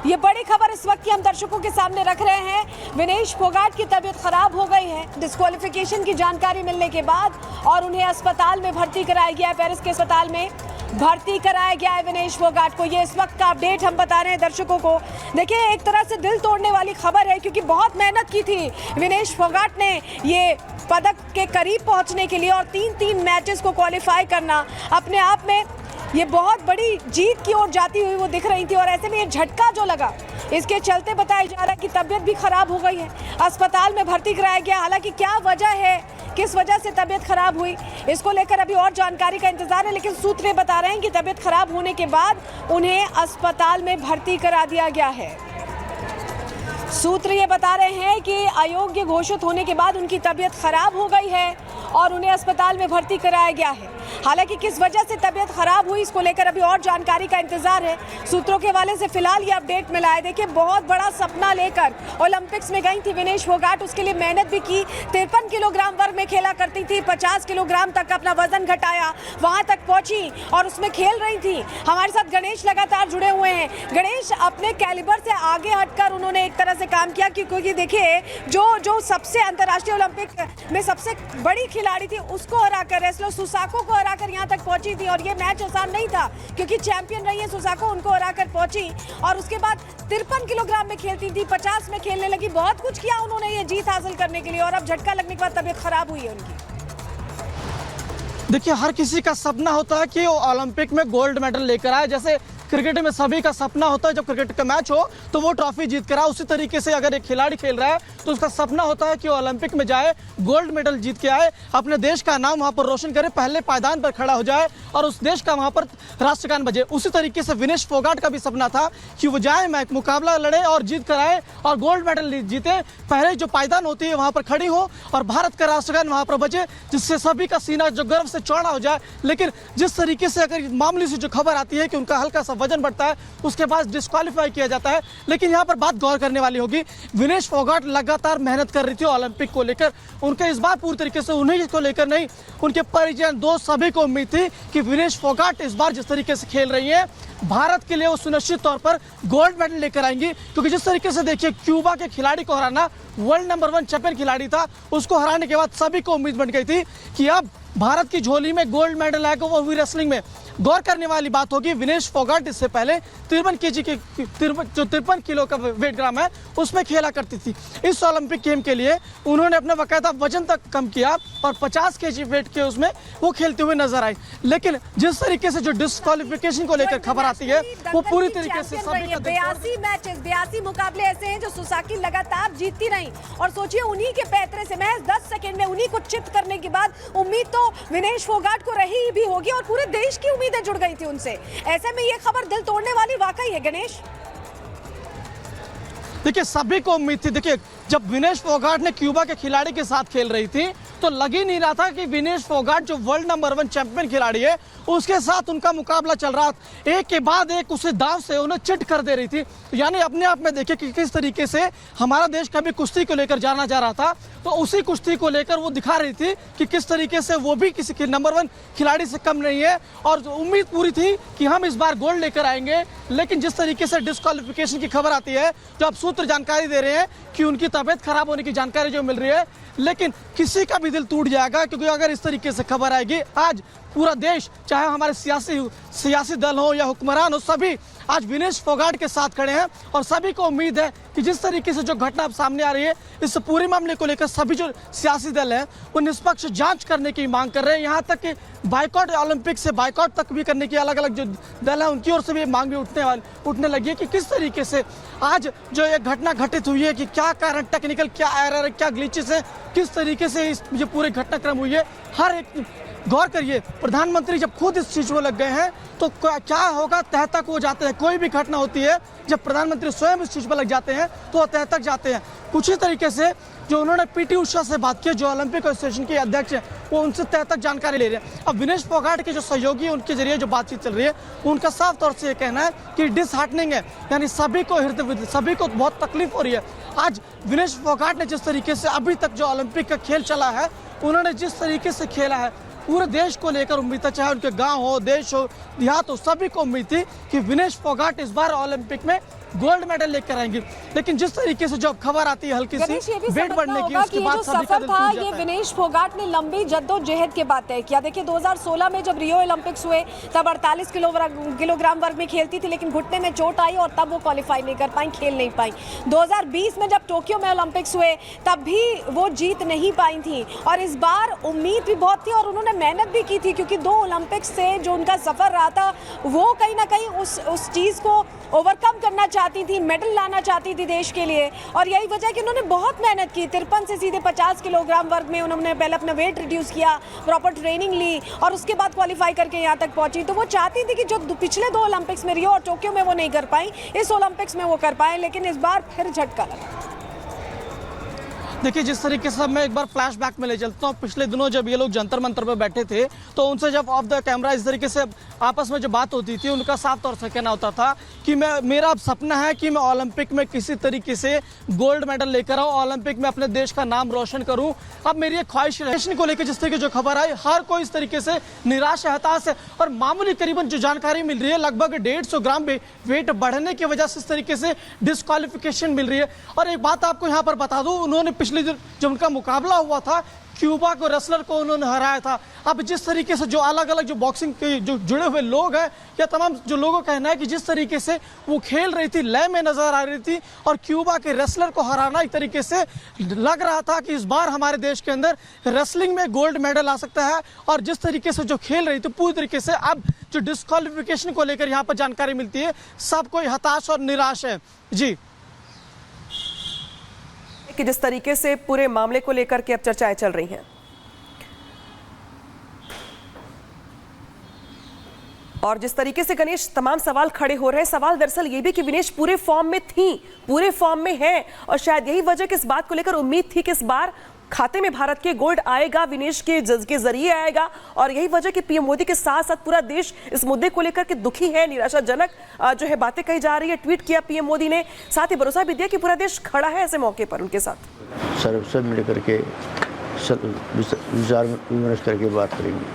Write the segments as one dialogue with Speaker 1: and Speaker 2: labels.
Speaker 1: ये बड़ी खबर इस वक्त की हम दर्शकों के सामने रख रहे हैं। विनेश फोगाट की तबीयत खराब हो गई है डिस्क्वालिफिकेशन की जानकारी मिलने के बाद और उन्हें अस्पताल में भर्ती कराया गया है। पेरिस के अस्पताल में भर्ती कराया गया है विनेश फोगाट को। ये इस वक्त का अपडेट हम बता रहे हैं दर्शकों को। देखिए, एक तरह से दिल तोड़ने वाली खबर है क्योंकि बहुत मेहनत की थी विनेश फोगाट ने ये पदक के करीब पहुंचने के लिए और 3 मैचेस को क्वालिफाई करना अपने आप में ये बहुत बड़ी जीत की ओर जाती हुई वो दिख रही थी। और ऐसे में ये झटका जो लगा इसके चलते बताया जा रहा है कि तबीयत भी खराब हो गई है, अस्पताल में भर्ती कराया गया। हालांकि क्या वजह है, किस वजह से तबीयत खराब हुई, इसको लेकर अभी और जानकारी का इंतजार है। लेकिन सूत्र बता रहे हैं कि तबीयत खराब होने के बाद उन्हें अस्पताल में भर्ती करा दिया गया है। सूत्र ये बता रहे हैं कि अयोग्य घोषित होने के बाद उनकी तबीयत खराब हो गई है और उन्हें अस्पताल में भर्ती कराया गया है। हालांकि किस वजह से तबीयत खराब हुई इसको लेकर अभी और जानकारी का इंतजार है। सूत्रों के हवाले से फिलहाल ये अपडेट मिला है। देखिए, बहुत बड़ा सपना लेकर ओलंपिक्स में गई थी विनेश फोगाट, उसके लिए मेहनत भी की। 53 किलोग्राम वर्ग में खेला करती थी, 50 किलोग्राम तक अपना वजन घटाया, वहां तक पहुंची और उसमें खेल रही थी। हमारे साथ गणेश लगातार जुड़े हुए हैं। गणेश, अपने कैलिबर से आगे हटकर उन्होंने एक तरह से काम किया क्योंकि देखिए जो सबसे अंतर्राष्ट्रीय ओलंपिक में सबसे बड़ी खिलाड़ी थी उसको हराकर, रेसलर सुसाको को हराकर यहाँ तक पहुंची थी। और ये मैच आसान नहीं था क्योंकि चैंपियन रही है सुसाको, उनको हराकर पहुंची और उसके बाद 53 किलोग्राम में खेलती थी, 50 में खेलने लगी। बहुत कुछ किया उन्होंने ये जीत हासिल करने के लिए और अब झटका लगने के बाद तबीयत खराब हुई है उनकी।
Speaker 2: देखिए, हर किसी का सपना होता है कि वो ओलंपिक में गोल्ड मेडल लेकर आए। जैसे क्रिकेट में सभी का सपना होता है जब क्रिकेट का मैच हो तो वो ट्रॉफी जीत कर आए, उसी तरीके से अगर एक खिलाड़ी खेल रहा है तो उसका सपना होता है कि वो ओलंपिक में जाए, गोल्ड मेडल जीत के आए, अपने देश का नाम वहां पर रोशन करे, पहले पायदान पर खड़ा हो जाए और उस देश का वहां पर राष्ट्रगान बजे। उसी तरीके से विनेश फोगाट का भी सपना था कि वो जाए, मैं मुकाबला लड़े और जीत कर आए और गोल्ड मेडल जीते, पहले जो पायदान होती है वहां पर खड़ी हो और भारत का राष्ट्रगान वहां पर बजे, जिससे सभी का सीना जो गर्व से चौड़ा हो जाए। लेकिन जिस तरीके से अगर मामूली सी जो खबर आती है कि उनका हल्का सा वजन बढ़ता है, उसके बाद डिस्क्वालीफाई किया जाता है। लेकिन यहाँ पर बात गौर करने वाली होगी, विनेश फोगाट लगातार मेहनत कर रही थी ओलंपिक को लेकर। उनके इस बार पूरी तरीके से उन्हीं को लेकर नहीं, उनके परिजन दोस्त सभी को उम्मीद थी कि विनेश फोगाट इस बार जिस तरीके से खेल रही है भारत के लिए वो सुनिश्चित तौर पर गोल्ड मेडल लेकर आएंगी। क्योंकि जिस तरीके से देखिए, क्यूबा के खिलाड़ी को हराना, वर्ल्ड नंबर 1 चैंपियन खिलाड़ी था, उसको हराने के बाद सभी को उम्मीद बन गई थी कि अब भारत की झोली में गोल्ड मेडल आएगा, वो भी रेसलिंग में। गौर करने वाली बात होगी, विनेश फोगाट इससे पहले 53 किलो का वेट ग्राम है उसमें खेला करती थी। इस ओलंपिक गेम के लिए उन्होंने अपना बाकायदा वजन तक कम किया और 50 केजी वेट के उसमें वो खेलते हुए नजर आई। लेकिन जिस तरीके से जो डिस्क्वालिफिकेशन को लेकर खबर आती है वो पूरी तरीके से
Speaker 1: 82 मुकाबले ऐसे हैं जो सुसाकी लगातार जीतती रही और सोचिए उन्हीं के पैतरे से महज 10 सेकंड में उन्हीं को चित करने के बाद उम्मीद तो विनेश फोगाट को रही भी होगी और पूरे देश की उम्मीदें जुड़ गई थी उनसे। ऐसे में ये खबर दिल तोड़ने वाली वाकई है गणेश।
Speaker 2: देखिए, सभी को उम्मीद थी। देखिए, जब विनेश फोगाट ने क्यूबा के खिलाड़ी के साथ खेल रही थी तो लग ही नहीं रहा था कि विनेश फोगाट जो वर्ल्ड नंबर 1 चैंपियन खिलाड़ी है उसके साथ उनका मुकाबला चल रहा। एक के बाद एक उसे दांव से उन्हें चिट कर दे रही थी। यानी अपने आप में देखिए कि किस तरीके से हमारा देश कभी कुश्ती को लेकर जाना जा रहा था, तो उसी कुश्ती को लेकर वो दिखा रही थी कि किस तरीके से वो भी किसी नंबर 1 खिलाड़ी से कम नहीं है और उम्मीद पूरी थी कि हम इस बार गोल्ड लेकर आएंगे। लेकिन जिस तरीके से डिस्क्वालिफिकेशन की खबर आती है, जो अब सूत्र जानकारी दे रहे हैं कि उनकी तबीयत खराब होने की जानकारी जो मिल रही है, लेकिन किसी का भी दिल टूट जाएगा क्योंकि अगर इस तरीके से खबर आएगी, आज पूरा देश, चाहे हमारे सियासी दल हो या हुक्मरान हो, सभी आज विनेश फोगाट के साथ खड़े हैं और सभी को उम्मीद है कि जिस तरीके से जो घटना अब सामने आ रही है, इस पूरे मामले को लेकर सभी जो सियासी दल हैं वो निष्पक्ष जांच करने की मांग कर रहे हैं। यहाँ तक कि बाइकॉट, ओलंपिक से बाइकॉट तक भी करने की अलग अलग जो दल है उनकी ओर से भी मांग भी उठने लगी है कि किस तरीके से आज जो एक घटना घटित हुई है, कि क्या कारण, टेक्निकल क्या एरर है, क्या ग्लिचेस है, किस तरीके से ये पूरे घटनाक्रम हुई है। हर एक गौर करिए, प्रधानमंत्री जब खुद इस चीज में लग गए हैं तो क्या होगा, तह तक वो जाते हैं। कोई भी घटना होती है जब प्रधानमंत्री स्वयं इस चीज पर लग जाते हैं तो वो तह तक जाते हैं। कुछ ही तरीके से जो उन्होंने पीटी उषा से बात की, जो ओलंपिक एसोसिएशन के अध्यक्ष हैं, वो उनसे तह तक जानकारी ले रहे हैं। अब विनेश फोगाट के जो सहयोगी उनके जरिए जो बातचीत चल रही है, उनका साफ तौर से ये कहना है कि डिसहार्टनिंग है, यानी सभी को बहुत तकलीफ हो रही है। आज विनेश फोगाट ने जिस तरीके से अभी तक जो ओलंपिक का खेल चला है, उन्होंने जिस तरीके से खेला है, पूरे देश को लेकर उम्मीद था, चाहे उनके गांव हो, देश हो, देहात हो, सभी को उम्मीद थी कि विनेश फोगाट इस बार ओलंपिक में गोल्ड मेडल लेकर आएंगी। लेकिन जिस तरीके से जो अब खबर आती है हल्की सी वेट बढ़ने की, उसके बाद सभी का दिल टूट जाता
Speaker 1: ये विनेश फोगाट ने लंबी जद्दोजहद के बाद तय किया। देखिए 2016 में जब रियो ओलंपिक्स हुए तब 48 किलोग्राम वर्ग में खेलती थी, लेकिन घुटने में चोट आई और तब वो क्वालिफाई नहीं कर पाई, खेल नहीं पाई। 2020 में जब टोक्यो में ओलंपिक्स हुए तब भी वो जीत नहीं पाई थी, और इस बार उम्मीद भी बहुत थी और उन्होंने मेहनत भी की थी, क्योंकि 2 ओलंपिक्स से जो उनका सफर रहा था वो कहीं ना कहीं उस चीज को ओवरकम करना चाहती थी, मेडल लाना चाहती थी देश के लिए। और यही वजह कि उन्होंने बहुत मेहनत की। 53 से सीधे 50 किलोग्राम वर्ग में उन्होंने पहले अपना वेट रिड्यूस किया, प्रॉपर ट्रेनिंग ली और उसके बाद क्वालिफाई करके यहाँ तक पहुंची। तो वो चाहती थी कि जो पिछले 2 ओलंपिक्स में रियो और टोक्यो में वो नहीं कर पाई, इस ओलंपिक्स में वो कर पाए, लेकिन इस बार फिर झटका लगा।
Speaker 2: देखिए जिस तरीके से मैं एक बार फ्लैशबैक में ले चलता हूँ, पिछले दिनों जब ये लोग जंतर मंतर पर बैठे थे तो उनसे जब ऑफ द कैमरा इस तरीके से आपस में जो बात होती थी, उनका साफ तौर से कहना होता था कि मेरा सपना है कि मैं ओलंपिक में किसी तरीके से गोल्ड मेडल लेकर आऊँ, ओलंपिक में अपने देश का नाम रोशन करूँ। अब मेरी एक ख्वाहिश है को लेकर जिस तरीके जो खबर आई, हर कोई इस तरीके से निराश है, हताश है। और मामूली करीबन जो जानकारी मिल रही है, लगभग 150 ग्राम वेट बढ़ने की वजह से इस तरीके से डिस्क्वालिफिकेशन मिल रही है। और एक बात आपको यहाँ पर बता दूँ, उन्होंने पिछले दिन जब उनका मुकाबला हुआ था क्यूबा को रेसलर को उन्होंने हराया था। अब जिस तरीके से जो अलग अलग जो बॉक्सिंग के जो जुड़े हुए लोग हैं या तमाम जो लोगों का कहना है कि जिस तरीके से वो खेल रही थी, लय में नजर आ रही थी, और क्यूबा के रेसलर को हराना एक तरीके से लग रहा था कि इस बार हमारे देश के अंदर रेसलिंग में गोल्ड मेडल आ सकता है। और जिस तरीके से जो खेल रही थी पूरी तरीके से, अब जो डिस्क्वालिफिकेशन को लेकर यहाँ पर जानकारी मिलती है, सब कोई हताश और निराश है। जी,
Speaker 3: कि जिस तरीके से पूरे मामले को लेकर के अब चर्चाएं चल रही हैं, और जिस तरीके से गणेश तमाम सवाल खड़े हो रहे हैं, सवाल दरअसल ये भी कि विनेश पूरे फॉर्म में थी, पूरे फॉर्म में है, और शायद यही वजह कि इस बात को लेकर उम्मीद थी कि इस बार खाते में भारत के गोल्ड आएगा, विनेश के जरिए आएगा। और यही वजह कि पीएम मोदी के साथ साथ पूरा देश इस मुद्दे को लेकर के दुखी है, निराशाजनक जो है बातें कही जा रही है। ट्वीट किया पीएम मोदी ने, साथ ही भरोसा भी दिया कि पूरा देश खड़ा है ऐसे मौके पर उनके साथ।
Speaker 4: सब मिल करके विचार विमर्श करके बात करेंगे।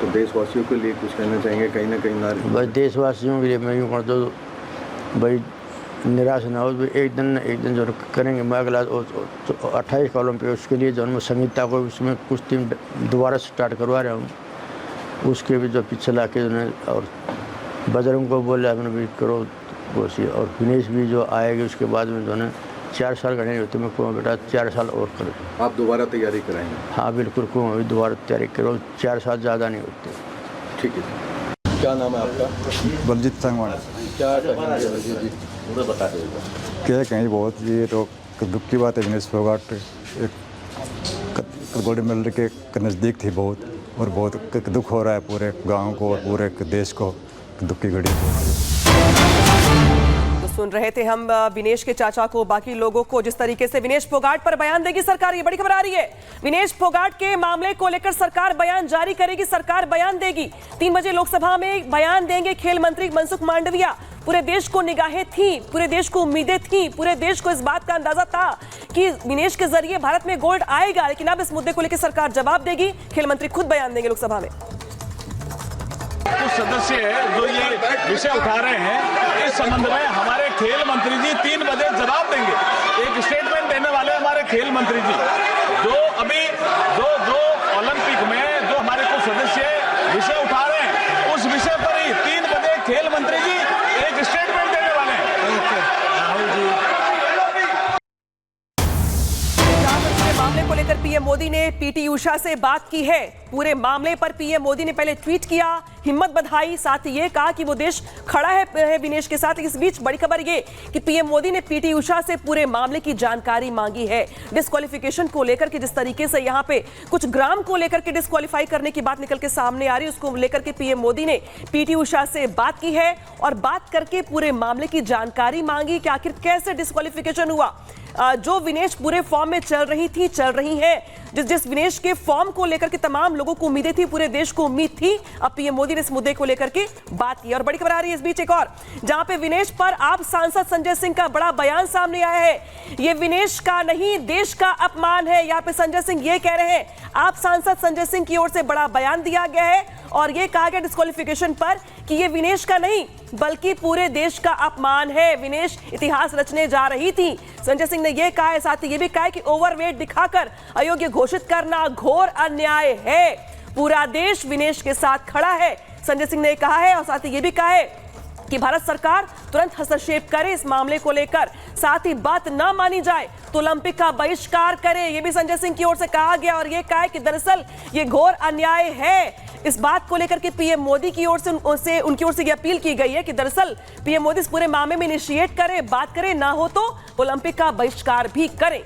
Speaker 5: तो देशवासियों के लिए कुछ कहना चाहेंगे? कहीं ना कहीं
Speaker 4: भाई देशवासियों के लिए मैं यूँ करता हूँ, भाई निराश ना हो, एक दिन जो करेंगे। मैं अगला 28 का ओलंपिक, उसके लिए जो मैं संगीता को उसमें कुछ टीम दोबारा स्टार्ट करवा रहा हूँ, उसके भी जो पीछे ला के जो, और बजरंग को बोला मैंने भी करो कोशिश। और विनेश भी जो आएगी उसके बाद में जो है 4 साल करने होते, मैं कहूँ बेटा 4 साल और करो।
Speaker 5: आप दोबारा तैयारी कराएंगे?
Speaker 4: हाँ बिल्कुल, कहूँ अभी दोबारा तैयारी करो, 4 साल ज़्यादा नहीं होते।
Speaker 5: ठीक है। क्या नाम है आपका?
Speaker 6: बलजीत संगवान।
Speaker 5: क्या कहेंगे जी? बता दें।
Speaker 6: क्या कहें, बहुत ये तो दुख की बात है। विनेश फोगाट एक गोल्ड मेडल के नज़दीक थी बहुत, और बहुत दुख हो रहा है पूरे गांव को और पूरे देश को, दुख की घड़ी।
Speaker 3: तो सुन रहे थे हम विनेश के चाचा को, बाकी लोगों को, जिस तरीके से विनेश फोगाट पर बयान देगी सरकार। ये बड़ी खबर आ रही है, विनेश फोगाट के मामले को लेकर सरकार बयान जारी करेगी, सरकार बयान देगी। 3 बजे लोकसभा में बयान देंगे खेल मंत्री मनसुख मांडविया। पूरे देश को निगाहें थी, पूरे देश को उम्मीदें थी, पूरे देश को इस बात का अंदाजा था कि विनेश के जरिए भारत में गोल्ड आएगा, लेकिन अब इस मुद्दे को लेकर सरकार जवाब देगी, खेल मंत्री खुद बयान देंगे लोकसभा में।
Speaker 7: कुछ सदस्य है जो ये विषय उठा रहे हैं, इस संबंध में हमारे खेल मंत्री जी 3 बजे जवाब देंगे। एक स्टेटमेंट देने वाले हमारे खेल मंत्री जी, जो अभी जो ओलंपिक में जो हमारे कुछ सदस्य विषय उठा रहे हैं, उस विषय पर ही 3 बजे खेल मंत्री जी एक स्टेटमेंट देने वाले हैं। राहुल जी,
Speaker 3: मामले को लेकर पीएम मोदी ने पीटी उषा से बात की है। पूरे मामले पर पीएम मोदी ने पहले ट्वीट किया, हिम्मत बधाई, साथ ही ये कहा कि वो देश खड़ा है विनेश के साथ। इस बीच बड़ी खबर ये कि पीएम मोदी ने पीटी उषा से पूरे मामले की जानकारी मांगी है, डिस्क्वालिफिकेशन को लेकर के। जिस तरीके से यहाँ पे कुछ ग्राम को लेकर के डिस्क्वालीफाई करने की बात निकल के सामने आ रही है, उसको लेकर के पीएम मोदी ने पीटी उषा से बात की है और बात करके पूरे मामले की जानकारी मांगी कि आखिर कैसे डिस्क्वालिफिकेशन हुआ। जो विनेश पूरे फॉर्म में चल रही थी, चल रही है, जिस विनेश के फॉर्म को लेकर के तमाम लोगों को उम्मीदें थी, पूरे देश को उम्मीद थी, अब पीएम मोदी ने इस मुद्दे को लेकर के बात की। और बड़ी खबर आ रही है इस बीच एक और, जहां पे विनेश पर आप सांसद संजय सिंह का बड़ा बयान सामने आया है। ये विनेश का नहीं, देश का अपमान है। यहाँ पे संजय सिंह ये कह रहे हैं, आप सांसद संजय सिंह की ओर से बड़ा बयान दिया गया है और ये कहा गया डिस्क्वालिफिकेशन पर कि ये विनेश का नहीं बल्कि पूरे देश का अपमान है। विनेश इतिहास रचने जा रही थी, संजय सिंह ने यह कहा है। साथ ही ये भी कहा है कि ओवरवेट दिखाकर अयोग्य घोषित करना घोर अन्याय है। पूरा देश विनेश के साथ खड़ा है, संजय सिंह ने कहा है। और साथ ही ये भी कहा है कि भारत सरकार तुरंत हस्तक्षेप करे इस मामले को लेकर, साथ ही बात ना मानी जाए तो ओलंपिक का बहिष्कार करे, ये भी संजय सिंह की ओर से कहा गया। और ये कहा है कि दरअसल ये घोर अन्याय है। इस बात को लेकर के पीएम मोदी की ओर से उनकी ओर से ये अपील की गई है कि दरअसल पीएम मोदी इस पूरे मामले में इनिशिएट करे, बात करे, ना हो तो ओलंपिक का बहिष्कार भी करे।